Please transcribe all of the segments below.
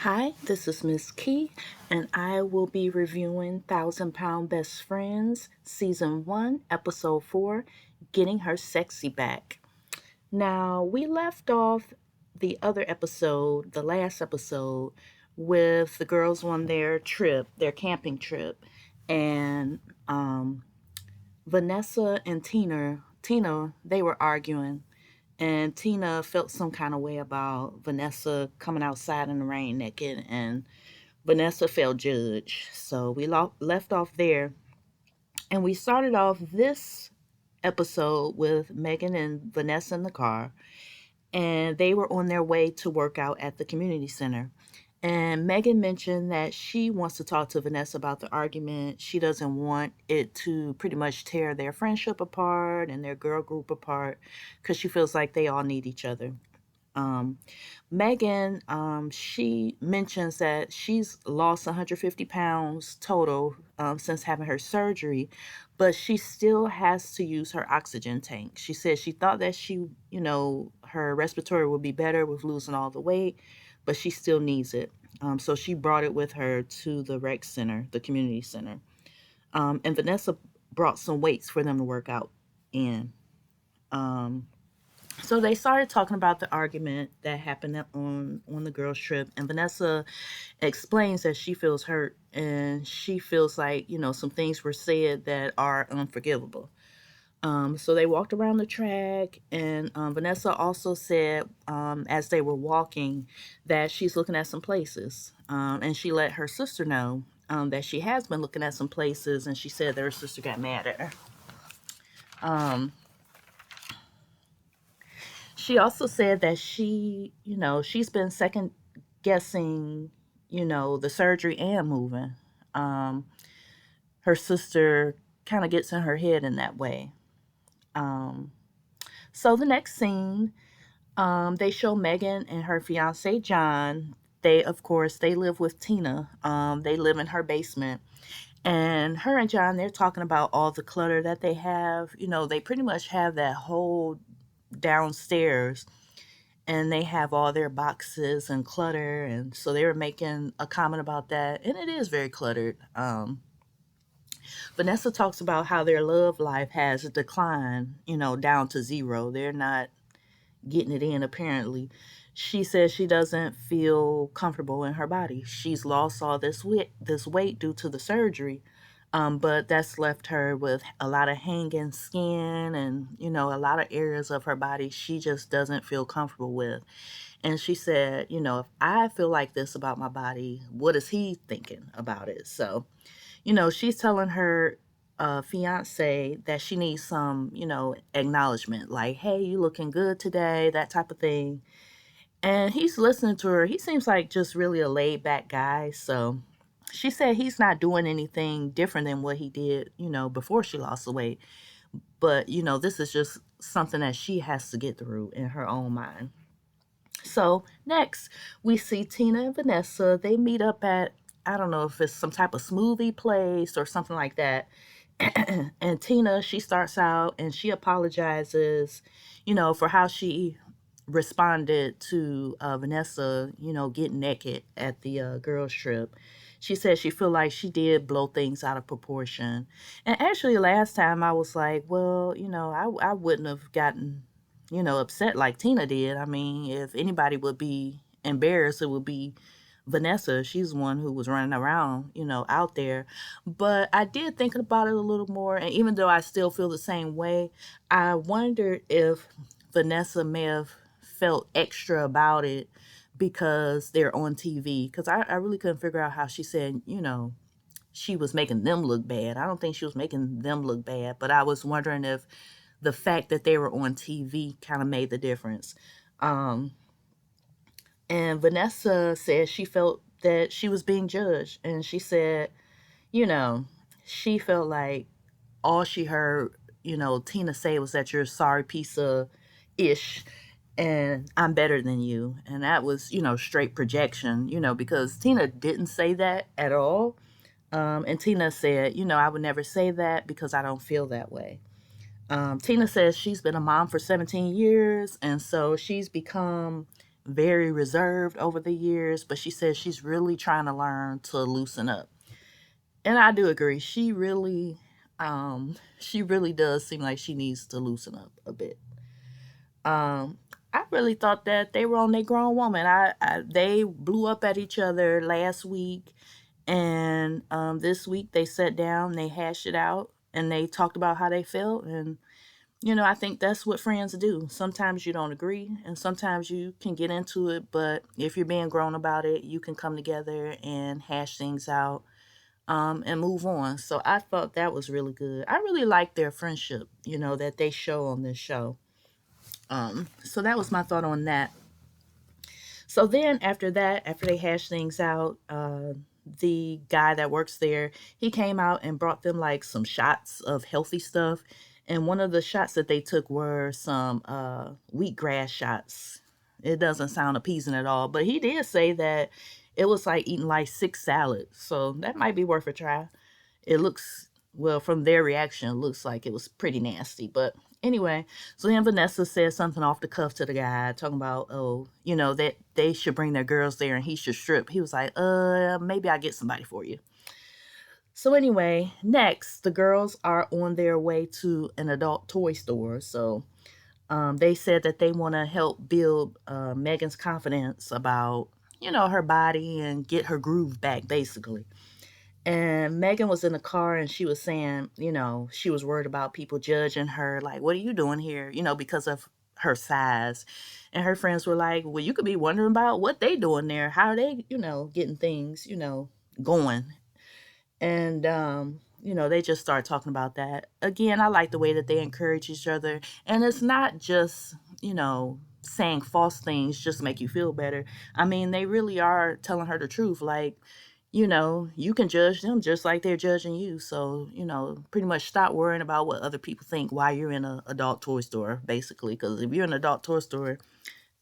Hi, this is Miss Key, and I will be reviewing Thousand Pound Best Friends, Season 1, Episode 4, Getting Her Sexy Back. Now, we left off the other episode, the last episode, with the girls on their trip, their camping trip, and Vanessa and Tina, they were arguing, and Tina felt some kind of way about Vanessa coming outside in the rain naked, and Vanessa felt judged. So we left off there, and we started off this episode with Megan and Vanessa in the car, and they were on their way to work out at the community center. And Megan mentioned that she wants to talk to Vanessa about the argument. She doesn't want it to pretty much tear their friendship apart and their girl group apart because she feels like they all need each other. Um, Megan, she mentions that she's lost 150 pounds total since having her surgery, but she still has to use her oxygen tank. She said she thought that her respiratory would be better with losing all the weight, but she still needs it. So she brought it with her to the rec center, the community center. And Vanessa brought some weights for them to work out in. Um, so they started talking about the argument that happened on the girls' trip, and Vanessa explains that she feels hurt and she feels like some things were said that are unforgivable. So they walked around the track, and Vanessa also said, as they were walking, that she's looking at some places, and she let her sister know that she has been looking at some places, and she said that her sister got mad at her. Um, She also said that she's been second guessing, the surgery and moving. Um, Her sister kind of gets in her head in that way. Um, so the next scene, they show Megan and her fiance John. They, of course, they live with Tina. They live in her basement. And her and John, they're talking about all the clutter that they have. They pretty much have that whole downstairs, and they have all their boxes and clutter, and so they were making a comment about that, and it is very cluttered. Vanessa talks about how their love life has declined, down to zero. They're not getting it in, apparently. She says she doesn't feel comfortable in her body. She's lost all this weight due to the surgery, but that's left her with a lot of hanging skin and a lot of areas of her body she just doesn't feel comfortable with. And she said, if I feel like this about my body, what is he thinking about it? So, she's telling her fiance that she needs some, acknowledgement, like, hey, you looking good today, that type of thing. And he's listening to her. He seems like just really a laid back guy. So she said he's not doing anything different than what he did, before she lost the weight. But, this is just something that she has to get through in her own mind. So next, we see Tina and Vanessa. They meet up at, I don't know if it's some type of smoothie place or something like that. And Tina, she starts out and she apologizes, for how she responded to Vanessa, getting naked at the girls' trip. She said she feel like she did blow things out of proportion. And actually, last time I was like, well, I wouldn't have gotten upset like Tina did. I mean, if anybody would be embarrassed, it would be Vanessa. She's the one who was running around, out there. But I did think about it a little more, and even though I still feel the same way, I wondered if Vanessa may have felt extra about it because they're on TV. Because I really couldn't figure out how she said, she was making them look bad. I don't think she was making them look bad, but I was wondering if the fact that they were on TV kind of made the difference. Um, and Vanessa said she felt that she was being judged. And she said, you know, she felt like all she heard, Tina say was that you're a sorry piece of ish and I'm better than you. And that was, straight projection, because Tina didn't say that at all. And Tina said, I would never say that because I don't feel that way. Tina says she's been a mom for 17 years, and so she's become very reserved over the years, but she says she's really trying to learn to loosen up. And I do agree. She really does seem like she needs to loosen up a bit. Um, I really thought that they were on their grown woman. They blew up at each other last week, and this week they sat down, they hashed it out, and they talked about how they felt. And I think that's what friends do. Sometimes you don't agree, and sometimes you can get into it. But if you're being grown about it, you can come together and hash things out, and move on. So I thought that was really good. I really like their friendship, that they show on this show. So that was my thought on that. So then after that, after they hashed things out, the guy that works there, he came out and brought them like some shots of healthy stuff. And one of the shots that they took were some wheatgrass shots. It doesn't sound appeasing at all, but he did say that it was like eating like 6 salads. So that might be worth a try. It looks, well, from their reaction, it looks like it was pretty nasty. But anyway, so then Vanessa said something off the cuff to the guy, talking about, oh, that they should bring their girls there and he should strip. He was like, maybe I'll get somebody for you. So anyway, next, the girls are on their way to an adult toy store. So they said that they want to help build Megan's confidence about, her body and get her groove back, basically. And Megan was in the car and she was saying, she was worried about people judging her, like, what are you doing here? Because of her size. And her friends were like, well, you could be wondering about what they doing there. How are they, getting things, going. And, they just start talking about that. Again, I like the way that they encourage each other. And it's not just, saying false things just to make you feel better. I mean, they really are telling her the truth. Like, you can judge them just like they're judging you. So, pretty much stop worrying about what other people think while you're in an adult toy store, basically. Because if you're in an adult toy store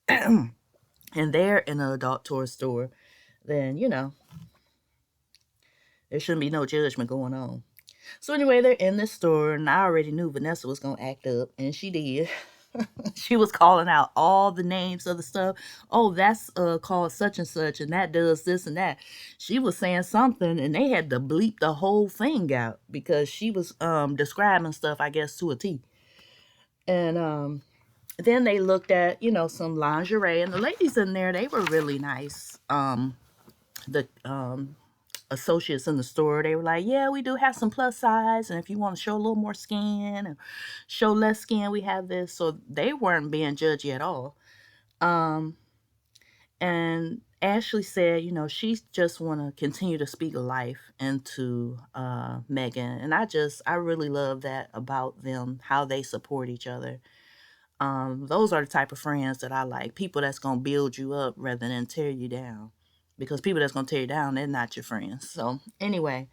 and they're in an adult toy store, then, there shouldn't be no judgment going on. So anyway, they're in the store, and I already knew Vanessa was gonna act up, and she did. She was calling out all the names of the stuff. Oh, that's called such and such, and that does this and that. She was saying something, and they had to bleep the whole thing out because she was describing stuff, I guess, to a T. And then they looked at some lingerie, and the ladies in there, they were really nice. The associates in the store, they were like, yeah, we do have some plus size, and if you want to show a little more skin and show less skin, we have this. So they weren't being judgy at all. And Ashley said, she just want to continue to speak life into Megan. And I really love that about them, how they support each other. Those are the type of friends that I like. People that's going to build you up rather than tear you down. Because people that's going to tear you down, they're not your friends. So anyway,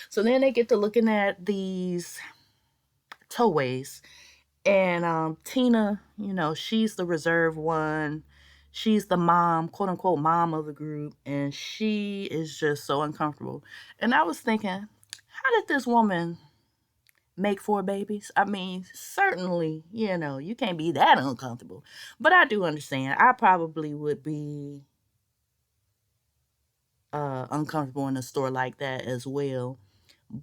so then they get to looking at these toways. And Tina, she's the reserved one. She's the mom, quote unquote, mom of the group. And she is just so uncomfortable. And I was thinking, how did this woman make 4 babies? I mean, certainly, you can't be that uncomfortable. But I do understand. I probably would be uncomfortable in a store like that as well.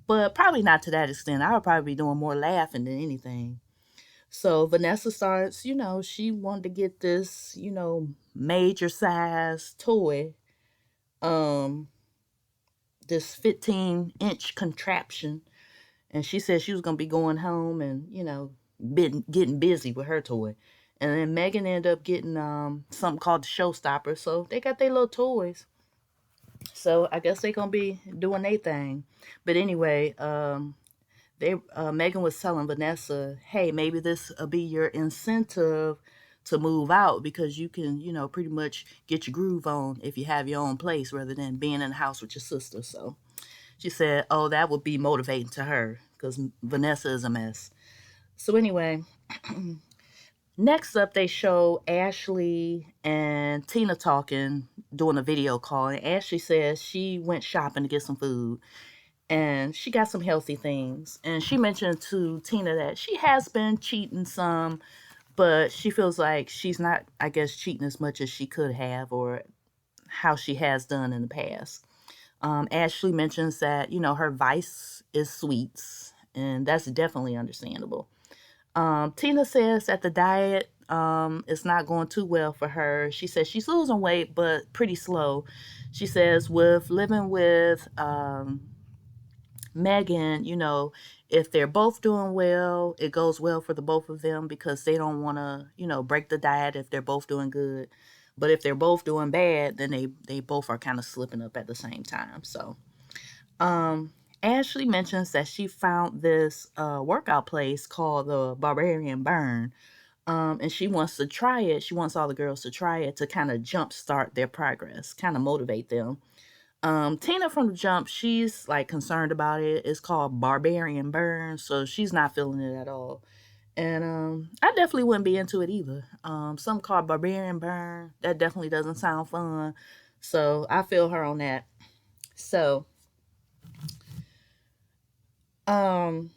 But probably not to that extent. I would probably be doing more laughing than anything. So Vanessa starts, she wanted to get this, major size toy, um, this 15-inch contraption. And she said she was going to be going home and, been getting busy with her toy. And then Megan ended up getting something called the Showstopper. So they got their little toys. So I guess they're going to be doing their thing. But anyway, Megan was telling Vanessa, hey, maybe this will be your incentive to move out because you can, pretty much get your groove on if you have your own place rather than being in the house with your sister. So she said, oh, that would be motivating to her because Vanessa is a mess. So anyway, next up, they show Ashley and Tina talking, doing a video call. And Ashley says she went shopping to get some food and she got some healthy things. And she mentioned to Tina that she has been cheating some, but she feels like she's not, I guess, cheating as much as she could have or how she has done in the past. Ashley mentions that, her vice is sweets, and that's definitely understandable. Tina says that the diet is not going too well for her. She says she's losing weight, but pretty slow. She says with living with Megan, if they're both doing well, it goes well for the both of them because they don't want to, break the diet if they're both doing good. But if they're both doing bad, then they both are kind of slipping up at the same time. So, um, Ashley mentions that she found this workout place called the Barbarian Burn. And she wants to try it. She wants all the girls to try it to kind of jumpstart their progress, kind of motivate them. Tina from the jump, she's like concerned about it. It's called Barbarian Burn, so she's not feeling it at all. And I definitely wouldn't be into it either. Some called Barbarian Burn, that definitely doesn't sound fun. So I feel her on that. So, um,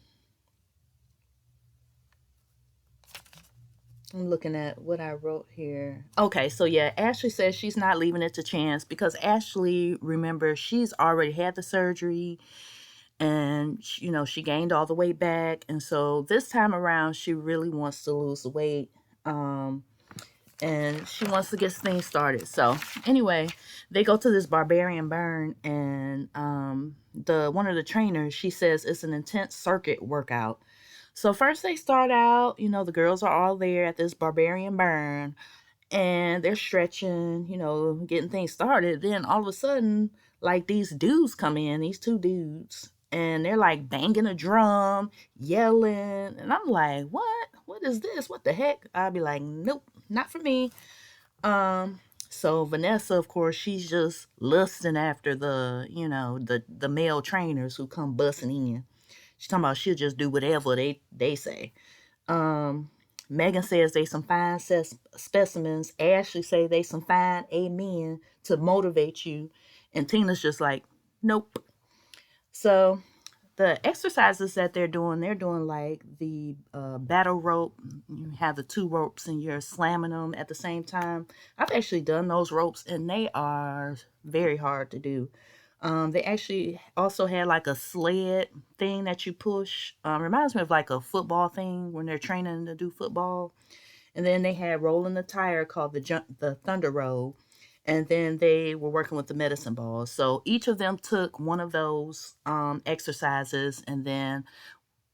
I'm looking at what I wrote here. Okay, so yeah, Ashley says she's not leaving it to chance because Ashley, remember, she's already had the surgery and she gained all the weight back, and so this time around she really wants to lose the weight, um and she wants to get things started. So anyway, they go to this Barbarian Burn, and the one of the trainers, she says it's an intense circuit workout. So first they start out, the girls are all there at this Barbarian Burn, and they're stretching, getting things started. Then all of a sudden, like these dudes come in, these two dudes, and they're like banging a drum, yelling, and I'm like, what? What is this? What the heck? I'd be like, nope, not for me. So Vanessa, of course, she's just lusting after the male trainers who come busting in. She's talking about she'll just do whatever they say. Um, Megan says they some fine specimens. Ashley say they some fine amen to motivate you. And Tina's just like, nope. So the exercises that they're doing like the battle rope. You have the two ropes and you're slamming them at the same time. I've actually done those ropes and they are very hard to do. They actually also had like a sled thing that you push. Reminds me of like a football thing when they're training to do football. And then they had rolling the tire called the Thunder Roll. And then they were working with the medicine balls. So each of them took one of those exercises, and then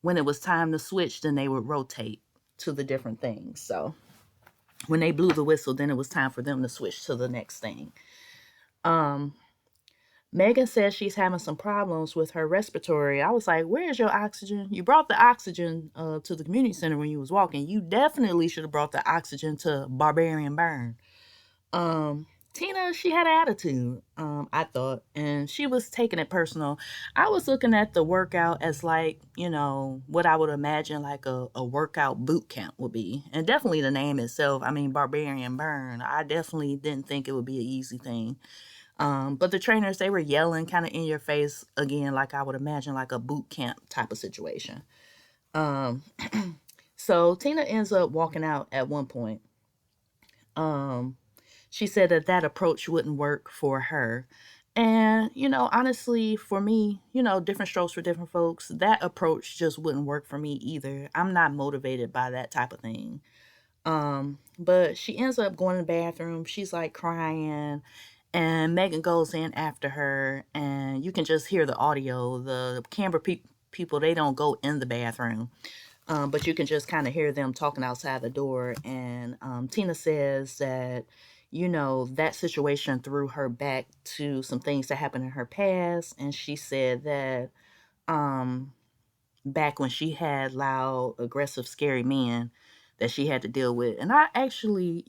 when it was time to switch, then they would rotate to the different things. So when they blew the whistle, then it was time for them to switch to the next thing. Um, Megan says she's having some problems with her respiratory. I was like, "Where's your oxygen? You brought the oxygen to the community center when you was walking. You definitely should have brought the oxygen to Barbarian Burn." Um, Tina, she had an attitude, I thought, and she was taking it personal. I was looking at the workout as like, what I would imagine like a workout boot camp would be. And definitely the name itself, I mean, Barbarian Burn. I definitely didn't think it would be an easy thing. But the trainers, they were yelling kind of in your face again, like I would imagine like a boot camp type of situation. Um, so Tina ends up walking out at one point. Um, she said that that approach wouldn't work for her. And, honestly, for me, different strokes for different folks, that approach just wouldn't work for me either. I'm not motivated by that type of thing. But she ends up going to the bathroom. She's like crying, and Megan goes in after her, and you can just hear the audio. The camera people, they don't go in the bathroom. But you can just kind of hear them talking outside the door. And Tina says that, that situation threw her back to some things that happened in her past. And she said that um, back when she had loud, aggressive, scary men that she had to deal with. And I actually,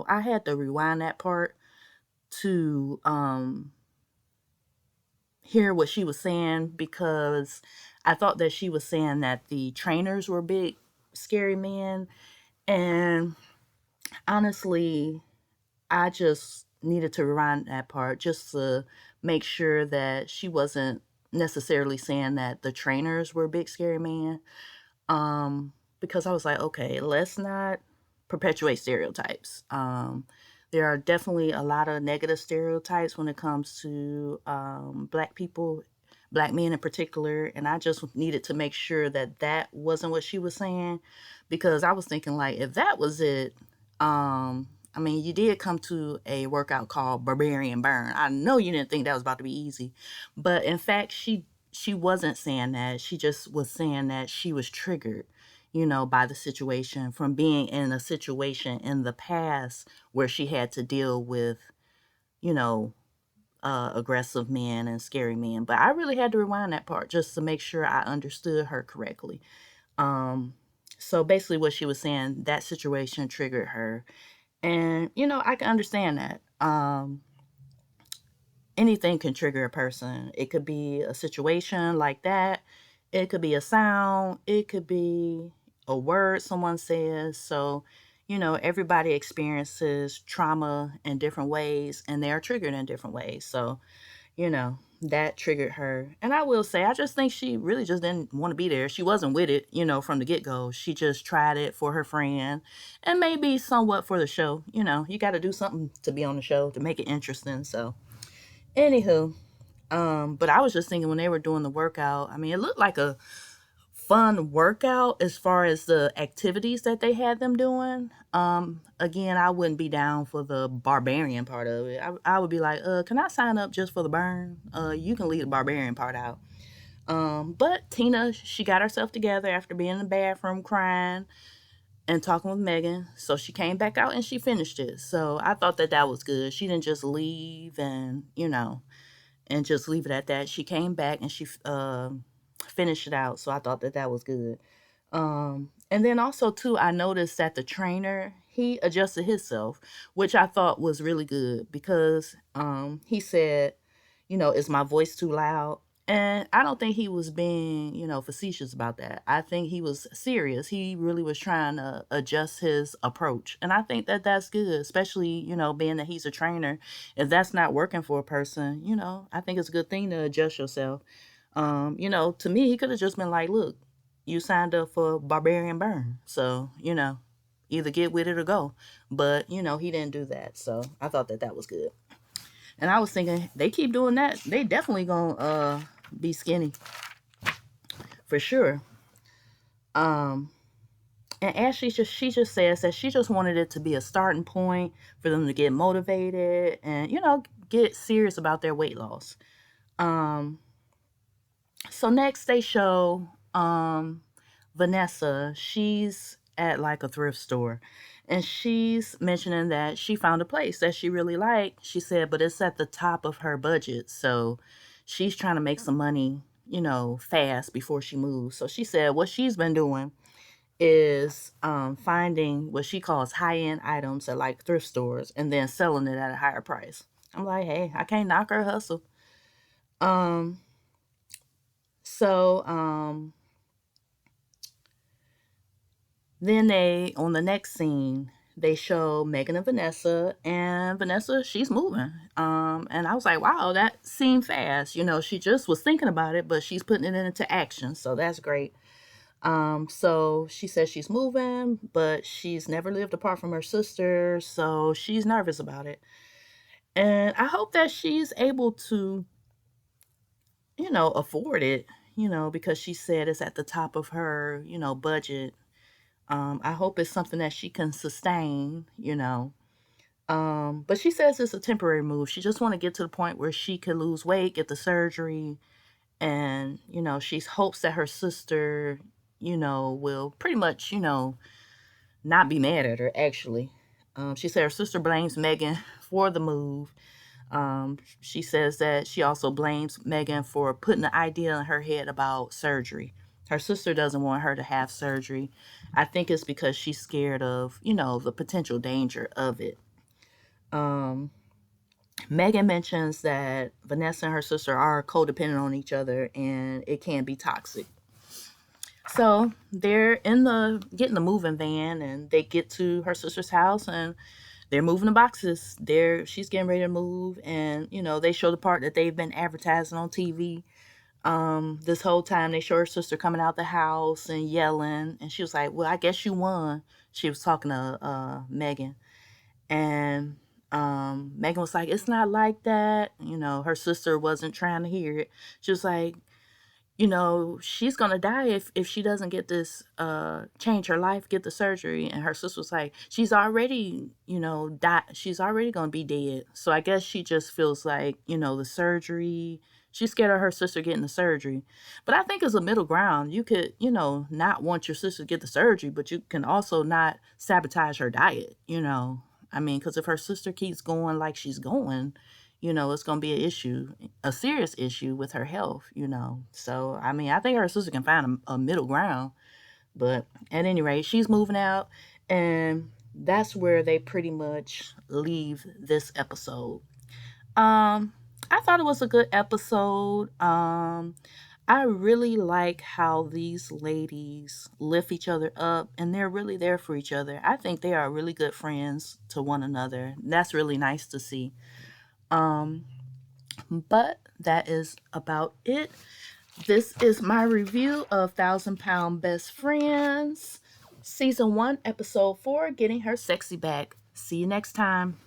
I had to rewind that part to hear what she was saying because I thought that she was saying that the trainers were big, scary men. And honestly, I just needed to rewind that part just to make sure that she wasn't necessarily saying that the trainers were big scary men. Because I was like, okay, let's not. perpetuate stereotypes. There are definitely a lot of negative stereotypes when it comes to Black people, Black men in particular. And I just needed to make sure that that wasn't what she was saying, because I was thinking, like, if that was it, I mean, you did come to a workout called Barbarian Burn. I know you didn't think that was about to be easy, but in fact, she wasn't saying that. She just was saying that she was triggered, by the situation, from being in a situation in the past where she had to deal with, you know, aggressive men and scary men. But I really had to rewind that part just to make sure I understood her correctly. Um, so basically, what she was saying, that situation triggered her, and I can understand that. Anything can trigger a person. It could be a situation like that. It could be a sound. It could be a word someone says. So, everybody experiences trauma in different ways, and they are triggered in different ways. So, that triggered her. And I will say, I just think she really just didn't want to be there. She wasn't with it, from the get go. She just tried it for her friend and maybe somewhat for the show. You got to do something to be on the show to make it interesting. So, anywho, but I was just thinking when they were doing the workout, I mean, it looked like a fun workout as far as the activities that they had them doing. Again, I wouldn't be down for the barbarian part of it. I would be like, can I sign up just for the burn? You can leave the barbarian part out. But Tina, she got herself together after being in the bathroom crying and talking with Megan. So she came back out and she finished it. So I thought that that was good. She didn't just leave and just leave it at that. She came back and she finished it out. So I thought that that was good. And then also too, I noticed that the trainer, he adjusted himself, which I thought was really good, because he said, is my voice too loud? And I don't think he was being, facetious about that. I think he was serious. He really was trying to adjust his approach. And I think that that's good, especially, being that he's a trainer. If that's not working for a person, I think it's a good thing to adjust yourself. To me, he could have just been like, look, you signed up for Barbarian Burn. So, either get with it or go. But, he didn't do that. So I thought that that was good. And I was thinking, they keep doing that, they definitely gonna be skinny for sure. Um, and Ashley she just says that she just wanted it to be a starting point for them to get motivated and get serious about their weight loss. Um, so next they show Vanessa. She's at like a thrift store, and she's mentioning that she found a place that she really liked. She said, but it's at the top of her budget. So she's trying to make some money, fast before she moves. So she said what she's been doing is finding what she calls high end items at like thrift stores and then selling it at a higher price. I'm like, hey, I can't knock her hustle. Um, so then on the next scene, they show Megan and Vanessa, she's moving. And I was like, wow, that seemed fast. She just was thinking about it, but she's putting it into action. So that's great. So she says she's moving, but she's never lived apart from her sister. So she's nervous about it. And I hope that she's able to, afford it, because she said it's at the top of her, budget. I hope it's something that she can sustain. But she says it's a temporary move. She just want to get to the point where she could lose weight, get the surgery, and she hopes that her sister, will pretty much, not be mad at her. Actually, she said her sister blames Megan for the move. She says that she also blames Megan for putting the idea in her head about surgery. Her sister doesn't want her to have surgery. I think it's because she's scared of, the potential danger of it. Um, Megan mentions that Vanessa and her sister are codependent on each other and it can be toxic. So they're getting the moving van and they get to her sister's house and they're moving the boxes. She's getting ready to move and they show the part that they've been advertising on TV. This whole time they show her sister coming out the house and yelling, and she was like, "Well, I guess you won." She was talking to Megan, and Megan was like, "It's not like that." Her sister wasn't trying to hear it. She was like, she's gonna die if she doesn't get this change her life, get the surgery. And her sister was like, she's already, died, she's already gonna be dead. So I guess she just feels like, the surgery, she's scared of her sister getting the surgery. But I think it's a middle ground. You could, not want your sister to get the surgery, but you can also not sabotage her diet. I mean, because if her sister keeps going like she's going, it's going to be an issue, a serious issue with her health. So, I mean, I think her sister can find a middle ground. But at any rate, she's moving out, and that's where they pretty much leave this episode. I thought it was a good episode. I really like how these ladies lift each other up, and they're really there for each other. I think they are really good friends to one another. That's really nice to see. Um, but that is about it. This is my review of £1,000 Best Friends, Season 1, Episode 4, Getting Her Sexy Back. See you next time.